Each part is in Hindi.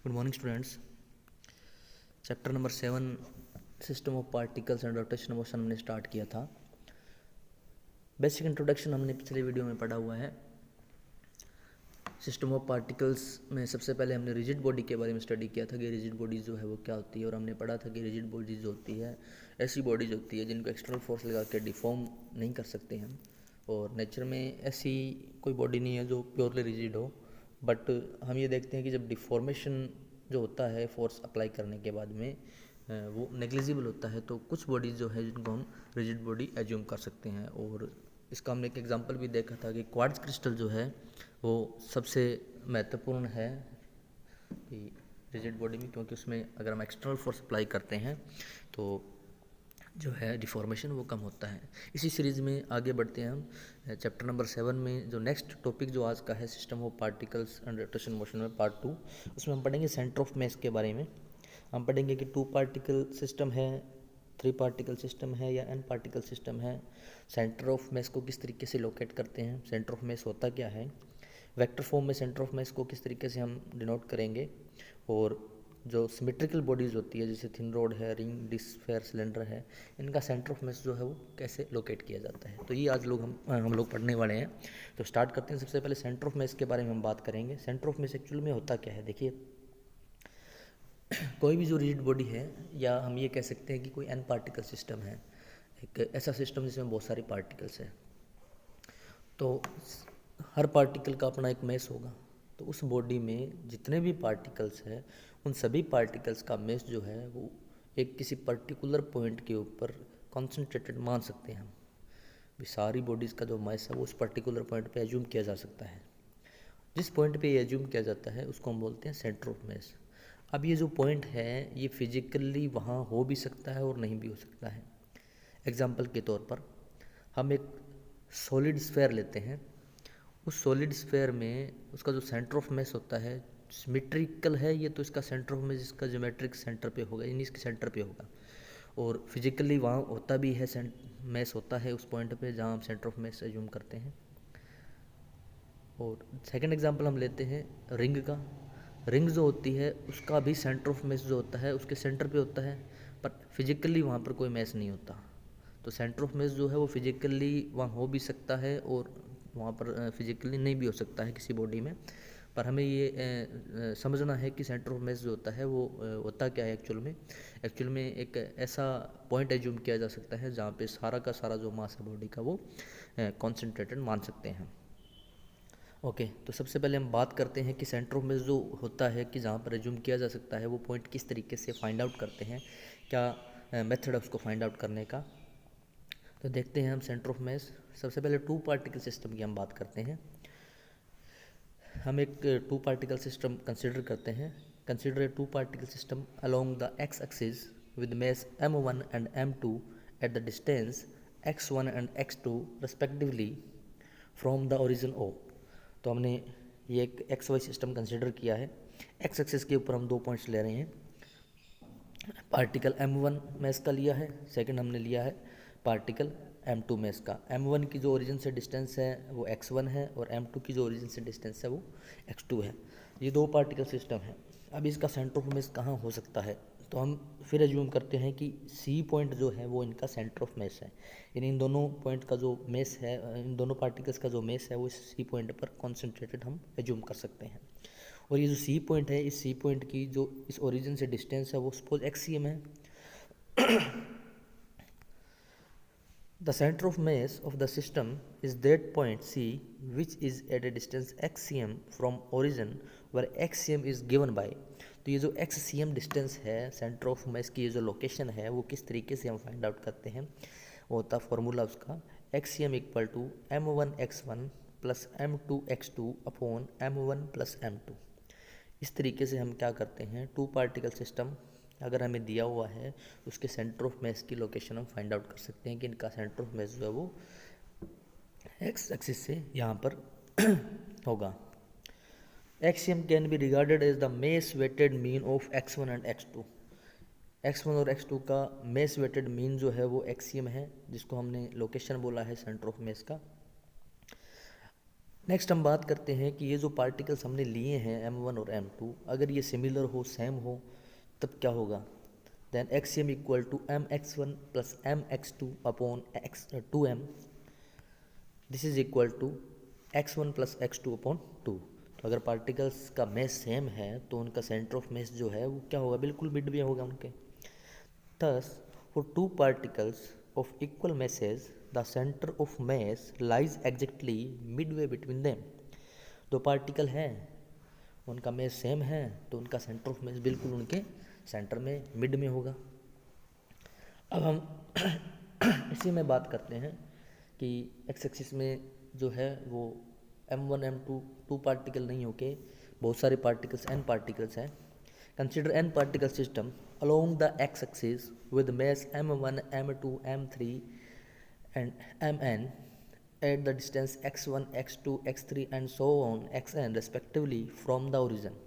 Good morning students. Chapter number 7 system of particles and rotation motion हमने स्टार्ट किया था। बेसिक इंट्रोडक्शन हमने पिछले वीडियो में पढ़ा हुआ है। सिस्टम ऑफ पार्टिकल्स में सबसे पहले हमने रिजिड बॉडी के बारे में स्टडी किया था कि रिजिड बॉडीज जो है वो क्या होती है, और हमने पढ़ा था कि रिजिड बॉडीज जो होती है ऐसी बॉडीज होती है जिनको एक्सटर्नल फोर्स लगा के डिफॉर्म नहीं कर सकते हम, और नेचर में ऐसी कोई बॉडी नहीं है जो प्योरली रिजिड हो। बट हम ये देखते हैं कि जब डिफॉर्मेशन जो होता है फोर्स अप्लाई करने के बाद में वो नेग्लिजिबल होता है, तो कुछ बॉडीज जो है जिनको हम रिजिड बॉडी एज्यूम कर सकते हैं। और इसका हमने एक एग्जांपल भी देखा था कि क्वार्ट्ज क्रिस्टल जो है वो सबसे महत्वपूर्ण है कि रिजिड बॉडी में, क्योंकि उसमें अगर हम एक्सटर्नल फोर्स अप्लाई करते हैं तो जो है डिफॉर्मेशन वो कम होता है। इसी सीरीज़ में आगे बढ़ते हैं हम चैप्टर नंबर 7 में। जो नेक्स्ट टॉपिक जो आज का है system of particles and rotation motion में पार्ट 2, उसमें हम पढ़ेंगे सेंटर ऑफ मास के बारे में। हम पढ़ेंगे कि 2 पार्टिकल सिस्टम है, 3 पार्टिकल सिस्टम है या n पार्टिकल सिस्टम है। सेंटर ऑफ मास को किस तरीके से लोकेट करते हैं, सेंटर ऑफ मास होता क्या है, वेक्टर फॉर्म में सेंटर ऑफ मास को किस तरीके से हम डिनोट करेंगे, और जो सिमेट्रिकल बॉडीज़ होती है जैसे थिन रॉड है, रिंग, डिस्क, स्फीयर, सिलेंडर है, इनका सेंटर ऑफ मास जो है वो कैसे लोकेट किया जाता है। तो ये आज हम लोग पढ़ने वाले हैं। तो स्टार्ट करते हैं। सबसे पहले सेंटर ऑफ मास के बारे में हम बात करेंगे। सेंटर ऑफ मास एक्चुअल में होता क्या है। देखिए, कोई भी जो रिजिड बॉडी है, या हम ये कह सकते हैं कि कोई n पार्टिकल सिस्टम है, एक ऐसा सिस्टम जिसमें बहुत सारे पार्टिकल्स हैं, तो हर पार्टिकल का अपना एक मास होगा। तो उस बॉडी में जितने भी पार्टिकल्स हैं उन सभी पार्टिकल्स का मास जो है वो एक किसी पर्टिकुलर पॉइंट के ऊपर कॉन्सेंट्रेटेड मान सकते हैं हम। भी सारी बॉडीज़ का जो मास है वो उस पर्टिकुलर पॉइंट पे एज्यूम किया जा सकता है। जिस पॉइंट पे ये एज्यूम किया जाता है उसको हम बोलते हैं सेंटर ऑफ मास। अब ये जो पॉइंट है ये फिजिकली वहाँ हो भी सकता है और नहीं भी हो सकता है। एग्जाम्पल के तौर पर हम एक सॉलिड स्फीयर लेते हैं। उस सॉलिड स्फीयर में उसका जो सेंटर ऑफ मास होता है सिमेट्रिकल है, ये तो इसका सेंटर ऑफ मास इसका ज्योमेट्रिक सेंटर पे होगा, यानी इसके सेंटर पे होगा, और फिजिकली वहाँ होता भी है, मास होता है उस पॉइंट पे जहाँ हम सेंटर ऑफ मास एज्यूम करते हैं। और सेकंड एग्जांपल हम लेते हैं रिंग का। रिंग जो होती है उसका भी सेंटर ऑफ मास जो होता है उसके सेंटर पे होता है, पर फिजिकली वहाँ पर कोई मास नहीं होता। तो सेंटर ऑफ मास जो है वो फिजिकली वहाँ हो भी सकता है और वहाँ पर फिजिकली नहीं भी हो सकता है किसी बॉडी में। पर हमें ये समझना है कि सेंटर ऑफ मास जो होता है वो होता क्या है एक्चुअल में एक ऐसा पॉइंट एज्यूम किया जा सकता है जहाँ पे सारा का सारा जो मास है बॉडी का वो कॉन्सेंट्रेटेड मान सकते हैं। ओके, तो सबसे पहले हम बात करते हैं कि सेंटर ऑफ मास जो होता है कि जहाँ पर एज्यूम किया जा सकता है वो पॉइंट किस तरीके से फाइंड आउट करते हैं, क्या मेथड है उसको फाइंड आउट करने का। तो देखते हैं हम सेंटर ऑफ मास। सबसे पहले 2 पार्टिकल सिस्टम की हम बात करते हैं। हम एक 2 पार्टिकल सिस्टम कंसिडर करते हैं। Consider a 2 particle system along the x axis with mass m1 and m2 at the distance x1 and x2 respectively from the origin O। तो हमने ये एक एक्स वाई सिस्टम कंसिडर किया है। एक्स एक्सिस के ऊपर हम 2 पॉइंट्स ले रहे हैं। पार्टिकल m1 मास का लिया है, सेकंड हमने लिया है पार्टिकल m2 मास का। m1 की जो ओरिजिन से डिस्टेंस है वो x1 है, और m2 की जो ओरिजिन से डिस्टेंस है वो x2 है। ये 2 पार्टिकल सिस्टम है। अब इसका सेंटर ऑफ मास कहाँ हो सकता है, तो हम फिर एज्यूम करते हैं कि C पॉइंट जो है वो इनका सेंटर ऑफ मास है, यानी इन दोनों पॉइंट का जो मास है, इन दोनों पार्टिकल्स का जो मास है वो इस C पॉइंट पर कॉन्सेंट्रेटेड हम एज्यूम कर सकते हैं। और ये जो C पॉइंट है, इस C पॉइंट की जो इस ओरिजिन से डिस्टेंस है वो सपोज XCM है। The center of mass of the system is that point C which is at a distance xcm from origin where xcm is given by। तो ये जो xcm डिस्टेंस है सेंटर ऑफ मास की, ये जो लोकेशन है वो किस तरीके से हम फाइंड आउट करते हैं, वो होता फॉर्मूला उसका xcm equal to m1 x1 plus m2 x2 upon m1 plus m2। इस तरीके से हम क्या करते हैं, 2 पार्टिकल सिस्टम अगर हमें दिया हुआ है उसके सेंटर ऑफ मास की लोकेशन हम फाइंड आउट कर सकते हैं कि इनका सेंटर ऑफ मास जो है वो एक्स एक्सिस से यहाँ पर होगा। XCM can be regarded as the mass weighted mean of x1 and x2। x1 और x2 का मास वेटेड मीन जो है वो एक्सियम है, जिसको हमने लोकेशन बोला है सेंटर ऑफ मास का। नेक्स्ट हम बात करते हैं कि ये जो पार्टिकल्स हमने लिए हैं m1 और m2, अगर ये सिमिलर हो, सेम हो, तब क्या होगा? Then XCM equal to mx1 plus mx2 upon x2m, this is equal to x1 plus x2 upon 2। तो अगर पार्टिकल्स का मेस सेम है तो उनका सेंटर ऑफ मेस जो है वो क्या होगा? बिल्कुल मिड में होगा उनके। Thus, for two particles of equal masses, the center of mass lies exactly midway between them। दो पार्टिकल हैं, उनका मेस सेम है, तो उनका सेंटर ऑफ मेस बिल्कुल उनके सेंटर में, मिड में होगा। अब हम इसी में बात करते हैं कि एक्स एक्सिस में जो है वो m1 m2 टू पार्टिकल नहीं होके बहुत सारे पार्टिकल्स, n पार्टिकल्स हैं। Consider n particle system along the x axis with mass m1 m2 m3 and mn at the distance x1 x2 x3 and so on xn respectively from the origin।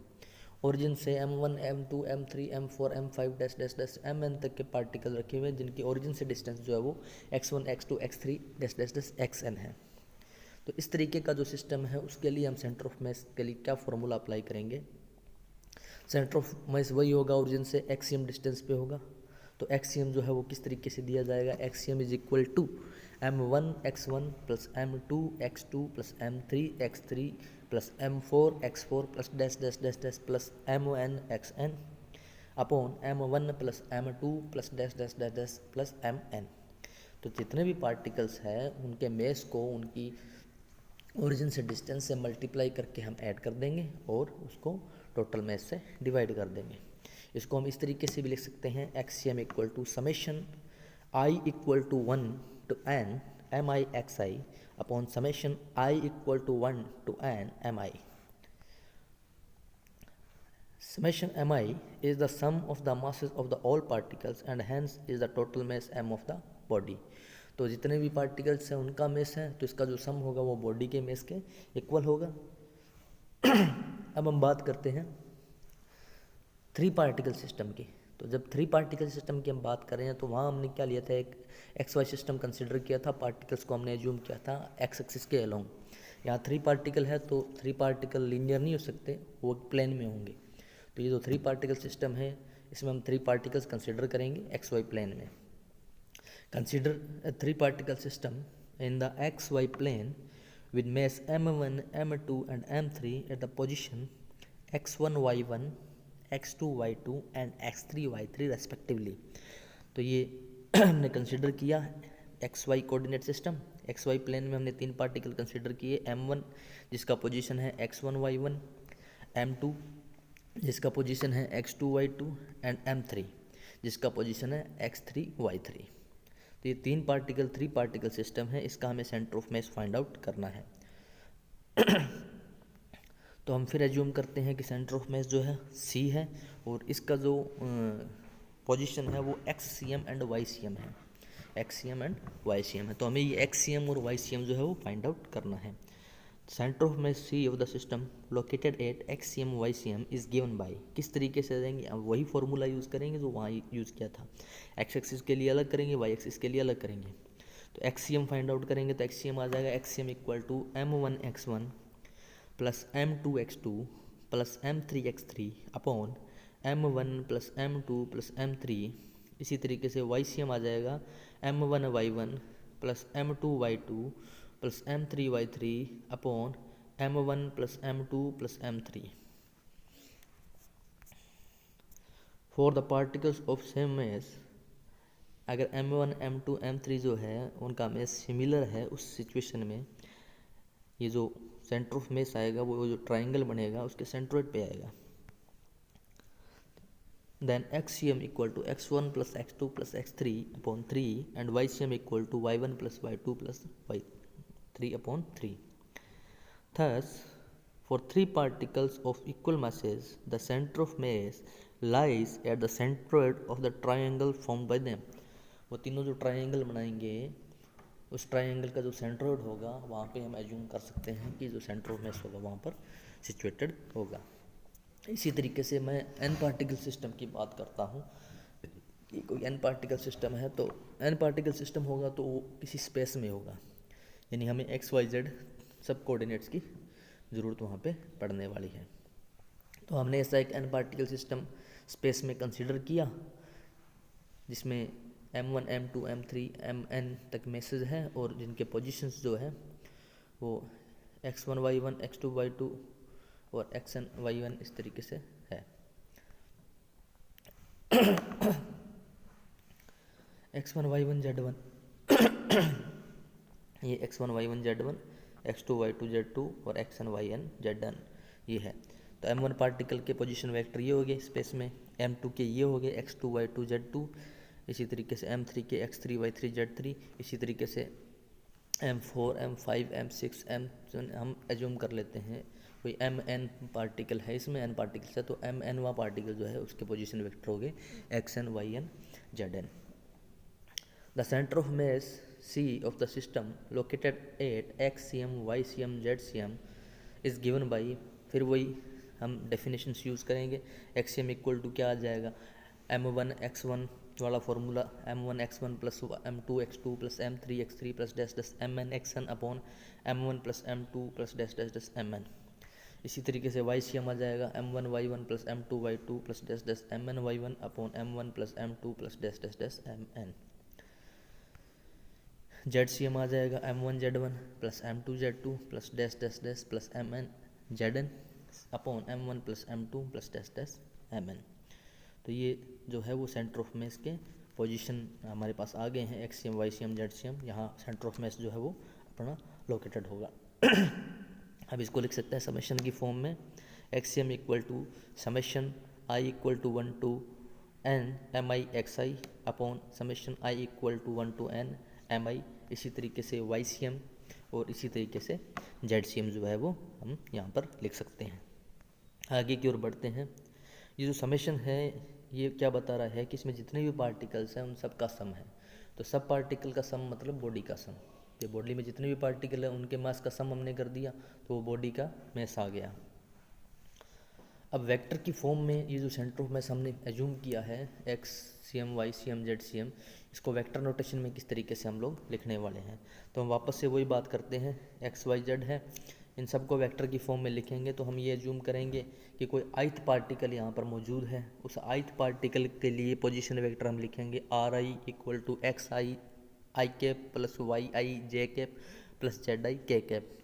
Origin से m1 m2 m3 m4 m5 dash dash dash mn तक के पार्टिकल रखे हुए हैं जिनकी ओरिजिन से डिस्टेंस जो है वो x1 x2 x3 dash dash dash xn है। तो इस तरीके का जो सिस्टम है उसके लिए हम सेंटर ऑफ मास के लिए क्या फॉर्मूला अप्लाई करेंगे? सेंटर ऑफ मास वही होगा, ओरिजिन से एक्सियम डिस्टेंस पे होगा। तो एक्सियम जो है वो किस तरीके से दिया जाएगा? XCM is equal to m1 x1 plus m2 x2 plus m3 x3 plus m4 x4 plus dash dash dash dash plus mn xn upon m1 plus m2 plus dash dash dash dash plus mn। तो जितने भी पार्टिकल्स हैं उनके मेस को उनकी ओरिजिन से डिस्टेंस से मल्टीप्लाई करके हम ऐड कर देंगे और उसको टोटल मेस से डिवाइड कर देंगे। इसको हम इस तरीके से भी लिख सकते हैं, XCM equal to summation I equal to 1 to n M I X I upon summation I equal to 1 to n M I. Summation mi is the sum of the masses of the all particles and hence is the total mass m of the body। तो जितने भी पार्टिकल्स हैं उनका मेस है तो इसका जो सम होगा वो बॉडी के मेस के इक्वल होगा। अब हम बात करते हैं थ्री पार्टिकल सिस्टम की। तो जब थ्री पार्टिकल सिस्टम की हम बात कर रहे हैं तो वहाँ हमने क्या लिया था? एक एक्स वाई सिस्टम कंसिडर किया था, पार्टिकल्स को हमने एज्यूम किया था एक्स एक्सिस के अलोंग। यहाँ थ्री पार्टिकल है तो थ्री पार्टिकल लीनियर नहीं हो सकते, वो प्लेन में होंगे। तो ये जो थ्री पार्टिकल सिस्टम है इसमें हम थ्री पार्टिकल्स कंसिडर करेंगे एक्स वाई प्लेन में। Consider a three particle system in the X Y plane with mass m1 m2 and m3 at the position x1 y1 x2 y2 and x3 y3 respectively. तो ये हमने कंसिडर किया X Y coordinate system. X Y plane में हमने तीन पार्टिकल कंसिडर किए, m1 जिसका पोजीशन है x1 y1, m2 जिसका पोजीशन है x2 y2 एंड m3 जिसका पोजीशन है x3 y3। तो ये तीन पार्टिकल थ्री पार्टिकल सिस्टम है, इसका हमें centre of mass find out करना है। तो हम फिर एज्यूम करते हैं कि सेंटर ऑफ मास जो है C है और इसका जो पोजीशन है वो X C M and Y C M है, X C M and Y C M है। तो हमें ये एक्स सी एम और वाई सी एम जो है वो फाइंड आउट करना है। Centre of mass C of the system located at X C M Y C M is given by, किस तरीके से देंगे? अब वही फॉर्मूला यूज़ करेंगे जो वहाँ यूज़ किया था। एक्स एक्सिस के लिए अलग करेंगे, वाई एक्सिस के लिए अलग करेंगे। तो X C M find out करेंगे तो एक्स सी एम आ जाएगा X C M equal to m1 x1 plus m2 x2 plus m3 x3 upon m1 plus m2 plus m3। इसी तरीके से वाई सी एम आ जाएगा m1 y1 plus m2 y2 plus m3 y3 upon m1 plus m2 plus m3। For the particles of same mass, अगर m1 m2 m3 जो है उनका मास सिमिलर है उस सिचुएशन में ये जो सेंटर ऑफ मास आएगा वो जो ट्राइंगल बनेगा उसके सेंट्रोइड पे आएगा। Then XCM equal to x1 plus x2 plus x3 upon 3 and YCM equal to y1 plus y2 plus y3 upon 3। Thus, for three particles of equal masses, the center of mass lies at the centroid of the triangle formed by them। वो तीनों जो ट्राइंगल बनाएंगे उस ट्राइंगल का जो सेंट्रोइड होगा वहाँ पे हम एज्यूम कर सकते हैं कि जो सेंटर ऑफ मास होगा वहाँ पर सिचुएटेड होगा। इसी तरीके से मैं n पार्टिकल सिस्टम की बात करता हूँ कि कोई n पार्टिकल सिस्टम है तो n पार्टिकल सिस्टम होगा तो वो किसी स्पेस में होगा, यानी हमें एक्स वाई जेड सब कोऑर्डिनेट्स की ज़रूरत वहाँ पे पड़ने वाली है। तो हमने ऐसा एक n पार्टिकल सिस्टम स्पेस में कंसिडर किया जिसमें m1 m2 m3 mn तक मैसेज है और जिनके पोजीशंस जो है वो x1 y1 x2 y2 और xn y1 इस तरीके से है। x1 y1 z1 ये x1 y1 z1 x2 y2 z2 और xn yn zn ये है। तो m1 पार्टिकल के पोजीशन वेक्टर ये हो गए स्पेस में, m2 के ये हो गए x2 y2 z2, इसी तरीके से m3 के x3 y3 z3, इसी तरीके से m4 m5 m6 m7 हम एज्यूम कर लेते हैं कोई mn पार्टिकल है, इसमें n पार्टिकल्स है तो mnवा पार्टिकल जो है उसके पोजीशन वेक्टर हो गए xn yn zn। The center of mass C of the system located at xcm ycm zcm is given by, फिर वही हम डेफिनेशंस यूज़ करेंगे। xcm इक्वल टू क्या आ जाएगा, m1 x1 वाला formula m1 x1 plus m2 x2 plus m3 x3 plus dash dash mn xn upon m1 plus m2 plus dash dash dash mn। इसी तरीके से ycm आ जाएगा m1 y1 plus m2 y2 plus dash dash mn y1 upon m1 plus m2 plus dash dash dash mn। ZCM आ जाएगा m1 z1 plus m2 z2 plus dash dash dash plus mn zn upon m1 plus m2 plus dash dash mn। तो ये जो है वो सेंटर ऑफ मैस के पोजीशन हमारे पास आ गए हैं XCM YCM ZCM, यहाँ सेंटर ऑफ मैस जो है वो अपना लोकेटेड होगा। अब इसको लिख सकते हैं समेशन की फॉर्म में, XCM equal to summation I equal to 1 to n mi xi upon summation I equal to 1 to n mi। इसी तरीके से YCM और इसी तरीके से ZCM जो है वो हम यहाँ पर लिख सकते हैं। आगे की ओर बढ़ते हैं। ये जो समेशन है ये क्या बता रहा है कि इसमें जितने भी पार्टिकल्स हैं उन सब का सम है। तो सब पार्टिकल का सम मतलब बॉडी का सम। ये बॉडी में जितने भी पार्टिकल हैं उनके मास का सम हमने कर दिया तो वो बॉडी का मास आ गया। अब वेक्टर की फॉर्म में ये जो सेंटर ऑफ मास हमने एज्यूम किया है XCM YCM ZCM, इसको वेक्टर नोटेशन में किस तरीके से हम लोग लिखने वाले हैं। तो हम वापस से वही बात करते हैं, x y z है, इन सबको वेक्टर की फॉर्म में लिखेंगे तो हम ये एज्यूम करेंगे कि कोई ith पार्टिकल यहाँ पर मौजूद है। उस ith पार्टिकल के लिए पोजीशन वेक्टर हम लिखेंगे RI equal to XI I cap plus YI J cap plus ZI K cap.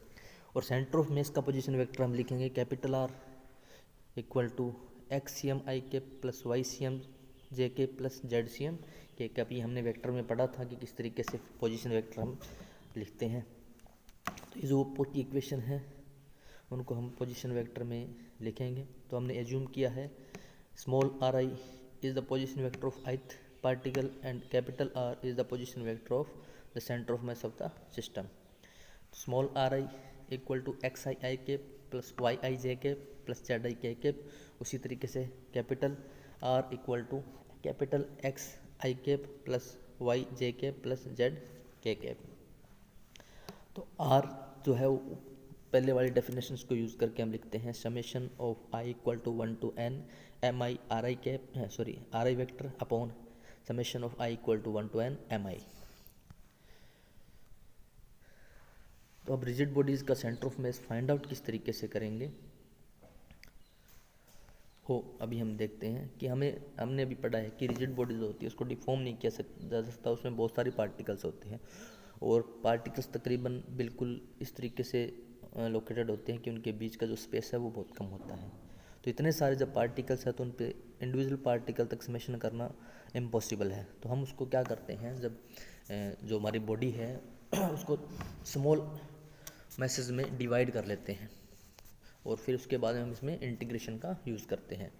और सेंटर ऑफ मास का पोजीशन वेक्टर हम लिखेंगे capital R equal to XCM I cap plus YCM J cap plus ZCM K cap. ये हमने वेक्टर में पढ़ा था कि किस तरीके से पोजीशन वेक्टर हम लिखते हैं। तो ये जो ऊपर की इक्वेशन है उनको हम पोजीशन वेक्टर में लिखेंगे। तो हमने एज्यूम किया है small ri is the position vector of ith particle and capital R is the position vector of the centre of mass of the system. Small ri equal to XI I cap plus YI J cap plus ZI K cap. उसी तरीके से capital R equal to capital X I cap plus Y J cap plus Z K cap. तो R जो है वो पहले वाली डेफिनेशंस को यूज़ करके हम लिखते हैं summation of I equal to 1 to n mi ri cap ri vector upon summation of I equal to 1 to n mi। तो अब रिजिड बॉडीज़ का centre of mass find out किस तरीके से करेंगे अभी हम देखते हैं कि हमने अभी पढ़ा है कि रिजिड बॉडी जो होती है उसको डिफॉर्म नहीं किया जा सकता, उसमें बहुत सारी पार्टिकल्स होते हैं और पार्टिकल्स तकरीबन बिल्कुल इस तरीके से लोकेटेड होते हैं कि उनके बीच का जो स्पेस है वो बहुत कम होता है। तो इतने सारे जब पार्टिकल्स हैं तो उन पे इंडिविजुअल पार्टिकल तक समेशन करना इम्पॉसिबल है। तो हम उसको क्या करते हैं, जब जो हमारी बॉडी है उसको स्मॉल मैसेज में डिवाइड कर लेते हैं और फिर उसके बाद हम इसमें इंटीग्रेशन का यूज़ करते हैं।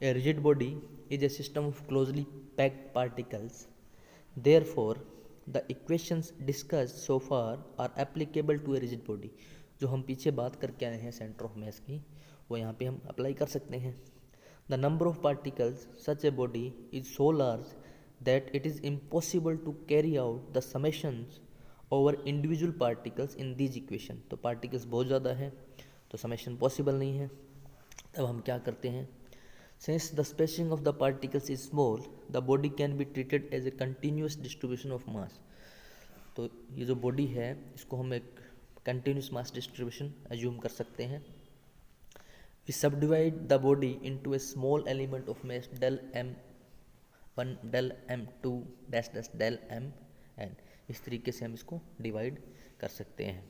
A rigid body is a system of closely packed particles, therefore the equations discussed so far are applicable to a rigid body. जो हम पीछे बात करके आए हैं सेंटर ऑफ मास की वो यहाँ पे हम अप्लाई कर सकते हैं। The number of particles such a body is so large that it is impossible to carry out the summations over individual particles in these equation. तो पार्टिकल्स बहुत ज़्यादा है तो समेशन पॉसिबल नहीं है। तब हम क्या करते हैं, since the spacing of the particles is small the body can be treated as a continuous distribution of mass. तो ये जो बॉडी है इसको हम एक कंटिन्यूस मास डिस्ट्रीब्यूशन एज्यूम कर सकते हैं। We subdivide the body into a small element of mass del m1 del m2 dash dash del mn, इस तरीके से हम इसको डिवाइड कर सकते हैं।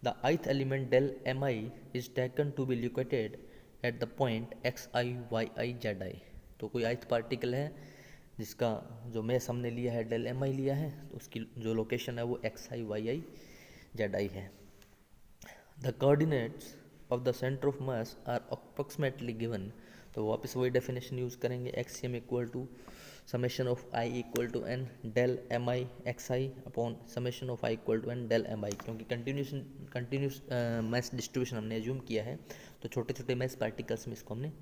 The ith element del mi is taken to be located at the point xi yi zi। तो कोई ith पार्टिकल है जिसका जो मैस हमने लिया है डेल mi लिया है, तो उसकी जो लोकेशन है वो xi yi zi है। The coordinates of the centre of mass are approximately given. तो वापस वही डेफिनेशन यूज़ करेंगे, X CM equal to summation of I equal to N del M I X I upon summation of I equal to N del M I. क्योंकि कंटिन्यूस मैस डिस्ट्रीब्यूशन हमने एज्यूम किया है, तो छोटे छोटे मैस पार्टिकल्स में इसको हमने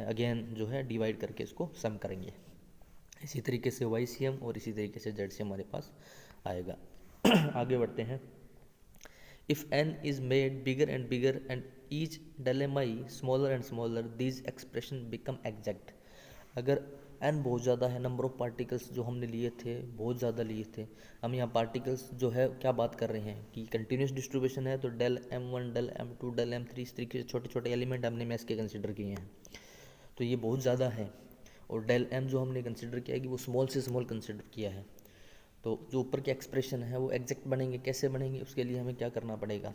अगेन जो है डिवाइड करके इसको सम करेंगे। इसी तरीके से वाई सी एम और इसी तरीके से जेड सी हमारे पास आएगा। आगे बढ़ते हैं। If n is made bigger and bigger and each del mi smaller and smaller, these expression become exact। अगर n बहुत ज़्यादा है, नंबर ऑफ पार्टिकल्स जो हमने लिए थे बहुत ज़्यादा लिए थे, हम यहाँ पार्टिकल्स जो है क्या बात कर रहे हैं कि कंटिन्यूस डिस्ट्रीब्यूशन है, तो del m1 del m2 del m3 इस तरीके से छोटे छोटे एलिमेंट हमने मैस के कंसिडर किए हैं, तो ये बहुत ज़्यादा है। और डेल m जो हमने कंसिडर किया है कि वो स्मॉल से स्मॉल कंसिडर किया है, तो जो ऊपर के एक्सप्रेशन है वो एग्जैक्ट बनेंगे। कैसे बनेंगे, उसके लिए हमें क्या करना पड़ेगा,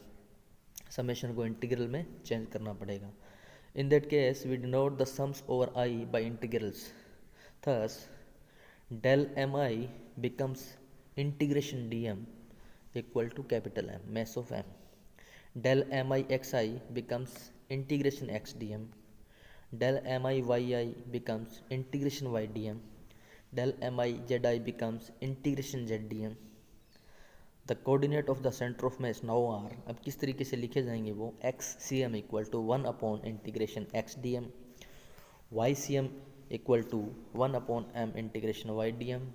समेशन को इंटीग्रल में चेंज करना पड़ेगा। In that case we denote the sums over I by integrals. Thus del M I becomes integration D M equal to capital M mass of M. Del M I X I becomes integration X D M. Del M I Y I becomes integration Y D M. del mi zi becomes integration zdm। The coordinate of the centre of mass now are, अब किस तरीके से लिखे जाएंगे वो, X C M equal to 1 upon integration X D M, Y C M equal to 1 upon M integration Y D M,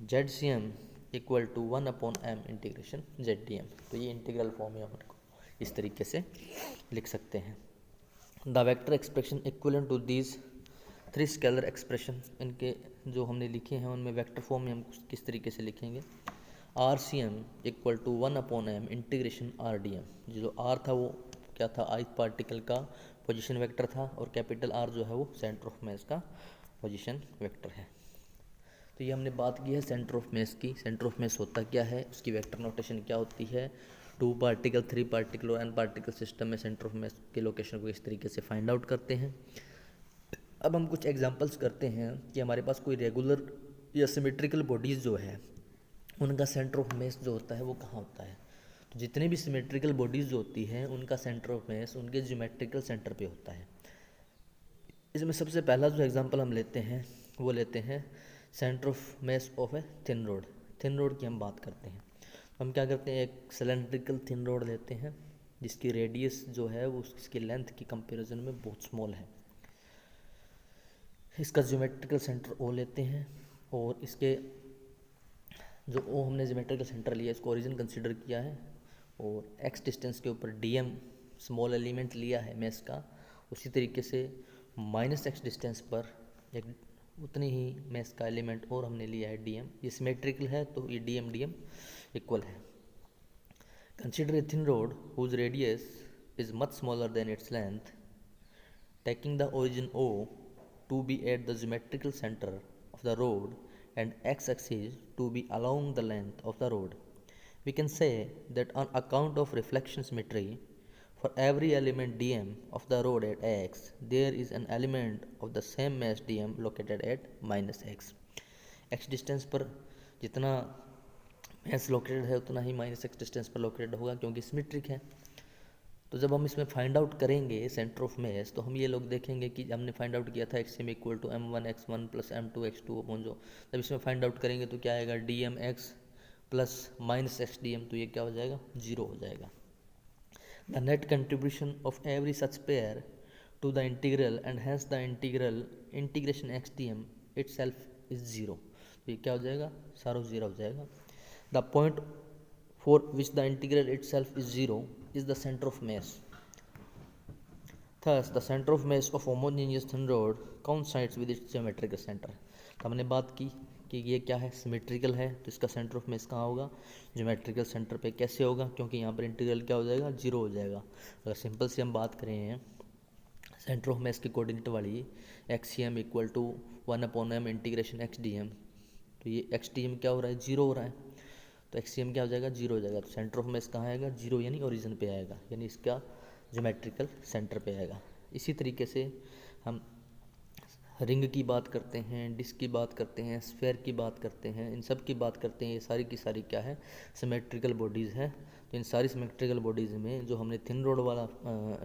Z C M equal to 1 upon M integration Z D M. तो ये इंटीग्रल फॉर्म है, हमको इस तरीके से लिख सकते हैं। The vector expression equivalent to these 3 scalar expression, इनके जो हमने लिखे हैं उनमें वेक्टर फॉर्म में हम किस तरीके से लिखेंगे, R C M equal to 1 upon M integration R D M. जो आर था वो क्या था, ith पार्टिकल का पोजीशन वेक्टर था, और कैपिटल आर जो है वो सेंटर ऑफ मास का पोजीशन वेक्टर है। तो ये हमने बात की है सेंटर ऑफ मास की। सेंटर ऑफ मास होता क्या है, उसकी वेक्टर नोटेशन क्या होती है, 2 पार्टिकल 3 पार्टिकल और n पार्टिकल सिस्टम में सेंटर ऑफ मास की लोकेशन को इस तरीके से फाइंड आउट करते हैं। अब हम कुछ एग्जांपल्स करते हैं कि हमारे पास कोई रेगुलर या सिमेट्रिकल बॉडीज़ जो है उनका सेंटर ऑफ मास जो होता है वो कहाँ होता है। तो जितने भी सिमेट्रिकल बॉडीज़ जो होती हैं उनका सेंटर ऑफ मास उनके ज्योमेट्रिकल सेंटर पे होता है। इसमें सबसे पहला जो एग्जांपल हम लेते हैं वो लेते हैं centre of mass of A thin road. Thin road की हम बात करते हैं, तो हम क्या करते हैं, एक सिलेंड्रिकल थिन रोड लेते हैं जिसकी रेडियस जो है वो इसकी लेंथ की कंपेरिजन में बहुत स्मॉल है। इसका ज्योमेट्रिकल सेंटर ओ लेते हैं, और इसके जो ओ हमने ज्योमेट्रिकल सेंटर लिया इसको ओरिजिन कंसीडर किया है, और एक्स डिस्टेंस के ऊपर डी एम स्मॉल एलिमेंट लिया है मैस का। उसी तरीके से माइनस एक्स डिस्टेंस पर एक उतनी ही मैस का एलिमेंट और हमने लिया है डी एम। ये सिमेट्रिकल है तो ये डी एम इक्वल है। Consider a thin rod whose radius is much smaller than its length, taking the origin O to be at the geometrical center of the road and x-axis to be along the length of the road. We can say that on account of reflection symmetry, for every element dm of the road at x, there is an element of the same mass dm located at minus x। x distance पर जितना mass लोकेटेड है उतना ही माइनस एक्स डिस्टेंस पर लोकेटेड होगा, क्योंकि सिमेट्रिक है। तो जब हम इसमें फाइंड आउट करेंगे सेंटर ऑफ मास, तो हम ये लोग देखेंगे कि हमने फाइंड आउट किया था X M equal to m1 x1 plus m2 x2 upon जो, जब इसमें फाइंड आउट करेंगे तो क्या आएगा, D M X plus minus X D M, तो ये क्या हो जाएगा, 0 हो जाएगा। The net contribution of every such pair to the integral and hence the integration X D M itself is 0, तो ये क्या हो जाएगा, सारा 0 हो जाएगा। The point for which the integral itself is 0 is the center of mass. Thus, the center of mass of homogeneous thin rod coincides with its geometrical center। तो हमने बात की कि ये क्या है, सिमेट्रिकल है, तो इसका सेंटर ऑफ मेस कहाँ होगा, ज्योमेट्रिकल सेंटर पे। कैसे होगा, क्योंकि यहाँ पर इंटीग्रल क्या हो जाएगा, जीरो हो जाएगा। अगर सिंपल से हम बात करें हैं सेंटर ऑफ मेस की कोऑर्डिनेट वाली, X C M equal to 1/m integration X D M, तो ये एक्स डी एम क्या हो रहा है, जीरो हो रहा है, तो एक्स सी एम क्या हो जाएगा, जीरो हो जाएगा। तो सेंटर ऑफ मेस कहाँ आएगा, जीरो, यानी ओरिजिन पे आएगा, यानी इसका ज्योमेट्रिकल सेंटर पे आएगा। इसी तरीके से हम रिंग की बात करते हैं, डिस्क की बात करते हैं, स्फेयर की बात करते हैं, इन सब की बात करते हैं, ये सारी की सारी क्या है, सिमेट्रिकल बॉडीज़ हैं। तो इन सारी सिमेट्रिकल बॉडीज़ में जो हमने थिन रॉड वाला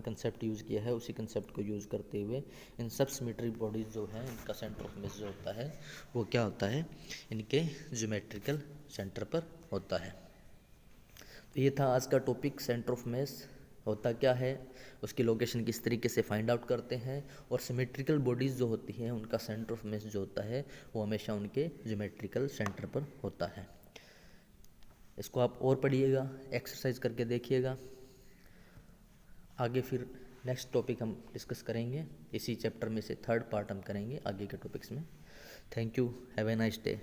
कंसेप्ट यूज़ किया है, उसी कंसेप्ट को यूज़ करते हुए इन सब सिमेट्रिक बॉडीज़ जो हैं, इनका सेंटर ऑफ मेस जो होता है वो क्या होता है, इनके ज्योमेट्रिकल सेंटर पर होता है। तो ये था आज का टॉपिक, सेंटर ऑफ मेस होता क्या है, उसकी लोकेशन किस तरीके से फाइंड आउट करते हैं, और सिमेट्रिकल बॉडीज़ जो होती हैं उनका सेंटर ऑफ मेस जो होता है वो हमेशा उनके ज्योमेट्रिकल सेंटर पर होता है। इसको आप और पढ़िएगा, एक्सरसाइज करके देखिएगा। आगे फिर नेक्स्ट टॉपिक हम डिस्कस करेंगे, इसी चैप्टर में से थर्ड पार्ट हम करेंगे आगे के टॉपिक्स में। Thank you, have a nice day.